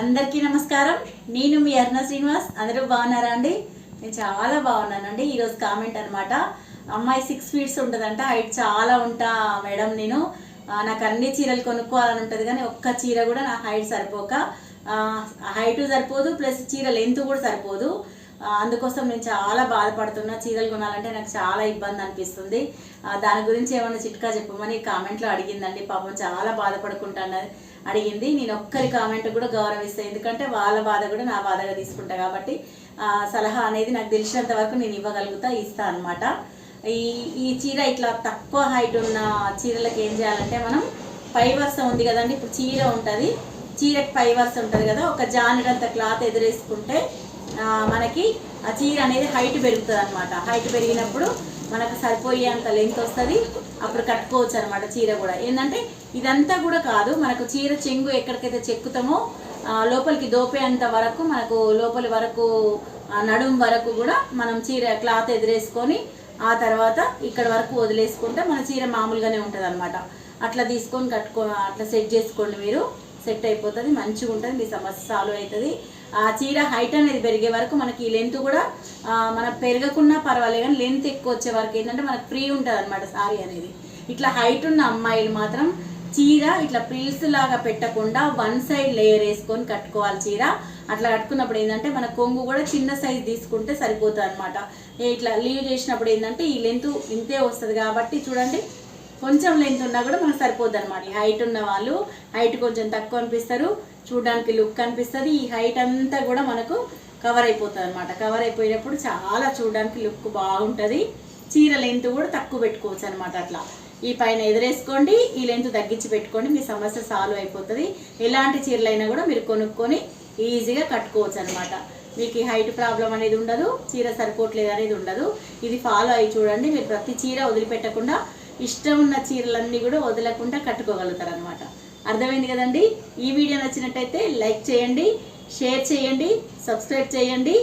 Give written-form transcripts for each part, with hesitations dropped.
అందరికీ నమస్కారం. నేను మీ అరుణ శ్రీనివాస్. అందరూ బాగున్నారా అండి? నేను చాలా బాగున్నానండి. ఈరోజు కామెంట్ అనమాట. అమ్మాయి 6 ఫీట్స్ ఉంటుందంట, హైట్ చాలా ఉంటా మేడం. నేను నాకు అన్ని చీరలు కొనుక్కోవాలని ఉంటుంది, కానీ ఒక్క చీర కూడా నా హైట్ సరిపోక, హైట్ సరిపోదు, ప్లస్ చీర లెంత్ కూడా సరిపోదు. అందుకోసం నేను చాలా బాధపడుతున్నా. చీరలు కొనాలంటే నాకు చాలా ఇబ్బంది అనిపిస్తుంది. దాని గురించి ఏమైనా చిట్కా చెప్పమని కామెంట్లో అడిగిందండి. పాపం చాలా బాధపడుకుంటాను అడిగింది. నేను ఒక్కరి కామెంట్ కూడా గౌరవిస్తాను, ఎందుకంటే వాళ్ళ బాధ కూడా నా బాధగా తీసుకుంటా కాబట్టి సలహా అనేది నాకు తెలిసినంత వరకు నేను ఇస్తా అనమాట. ఈ చీర ఇట్లా తక్కువ హైట్ ఉన్న చీరలకు ఏం చేయాలంటే, మనం పై వరుస ఉంది కదండి, ఇప్పుడు చీర ఉంటుంది, చీరకి పై వరుస ఉంటుంది కదా, ఒక జానెడంత క్లాత్ ఎదురేసుకుంటే మనకి ఆ చీర అనేది హైట్ పెరుగుతుంది అనమాట. హైట్ పెరిగినప్పుడు మనకు సరిపోయేంత లెంత్ వస్తుంది, అప్పుడు కట్టుకోవచ్చు అనమాట. చీర కూడా ఏంటంటే ఇదంతా కూడా కాదు, మనకు చీర చెంగు ఎక్కడికైతే చెక్కుతామో లోపలికి దోపేంత వరకు, మనకు లోపలి వరకు నడుం వరకు కూడా మనం చీర క్లాత్ ఎదురేసుకొని ఆ తర్వాత ఇక్కడ వరకు వదిలేసుకుంటే మన చీర మామూలుగానే ఉంటుంది అనమాట. అట్లా తీసుకొని అట్లా సెట్ చేసుకోండి. మీరు సెట్ అయిపోతుంది, మంచిగా ఉంటుంది, మీ సమస్య సాల్వ్ అవుతుంది. ఆ చీర హైట్ అనేది పెరిగే వరకు మనకి ఈ లెంత్ కూడా మనకు పెరగకున్నా పర్వాలేదు, కానీ లెంత్ ఎక్కువ వచ్చే వరకు ఏంటంటే మనకు ఫ్రీ ఉంటుంది అనమాట సారీ అనేది. ఇట్లా హైట్ ఉన్న అమ్మాయిలు మాత్రం చీర ఇట్లా ప్రిల్స్ లాగా పెట్టకుండా వన్ సైడ్ లేయర్ వేసుకొని కట్టుకోవాలి చీర. అట్లా కట్టుకున్నప్పుడు ఏంటంటే మన కొంగు కూడా చిన్న సైజ్ తీసుకుంటే సరిపోతుంది అనమాట. ఇట్లా లీవ్ చేసినప్పుడు ఏంటంటే ఈ లెంత్ ఇంతే వస్తుంది కాబట్టి చూడండి, కొంచెం లెంత్ ఉన్నా కూడా మనకు సరిపోద్ది అనమాట. ఈ హైట్ ఉన్న వాళ్ళు హైట్ కొంచెం తక్కువ అనిపిస్తారు, చూడడానికి లుక్ అనిపిస్తుంది. ఈ హైట్ అంతా కూడా మనకు కవర్ అయిపోతుంది అనమాట. కవర్ అయిపోయినప్పుడు చాలా చూడడానికి లుక్ బాగుంటుంది. చీర లెంత్ కూడా తక్కువ పెట్టుకోవచ్చు అనమాట. అట్లా ఈ పైన ఎదురేసుకోండి, ఈ లెంత్ తగ్గించి పెట్టుకోండి, మీ సమస్య సాల్వ్ అయిపోతుంది. ఎలాంటి చీరలైనా కూడా మీరు కొనుక్కొని ఈజీగా కట్టుకోవచ్చు అనమాట. మీకు ఈ హైట్ ప్రాబ్లం అనేది ఉండదు, చీర సరిపోవట్లేదు అనేది ఉండదు. ఇది ఫాలో అయ్యి చూడండి, మీరు ప్రతి చీర వదిలిపెట్టకుండా ఇష్టం ఉన్న చీరలన్నీ కూడా వదలకుండా కట్టుకోగలుగుతారు అనమాట. అర్థమైంది కదండి? ఈ వీడియో నచ్చినట్టయితే లైక్ చేయండి, షేర్ చేయండి, సబ్స్క్రైబ్ చేయండి.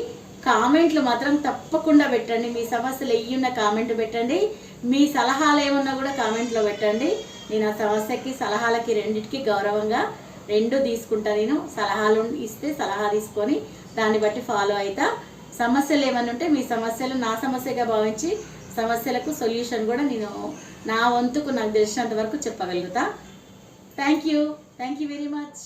కామెంట్లు మాత్రం తప్పకుండా పెట్టండి. మీ సమస్యలు ఎయ్యున్న కామెంట్ పెట్టండి. మీ సలహాలు ఏమన్నా కూడా కామెంట్లో పెట్టండి. నేను ఆ సమస్యకి సలహాలకి రెండింటికి గౌరవంగా రెండు తీసుకుంటా. నేను సలహాలు ఇస్తే సలహా తీసుకొని దాన్ని బట్టి ఫాలో అవుతా. సమస్యలు ఏమన్నా ఉంటే మీ సమస్యలు నా సమస్యగా భావించి సమస్యలకు సొల్యూషన్ కూడా నేను నా వంతుకు నాకు తెలిసినంత వరకు చెప్పగలుగుతా. Thank you very much.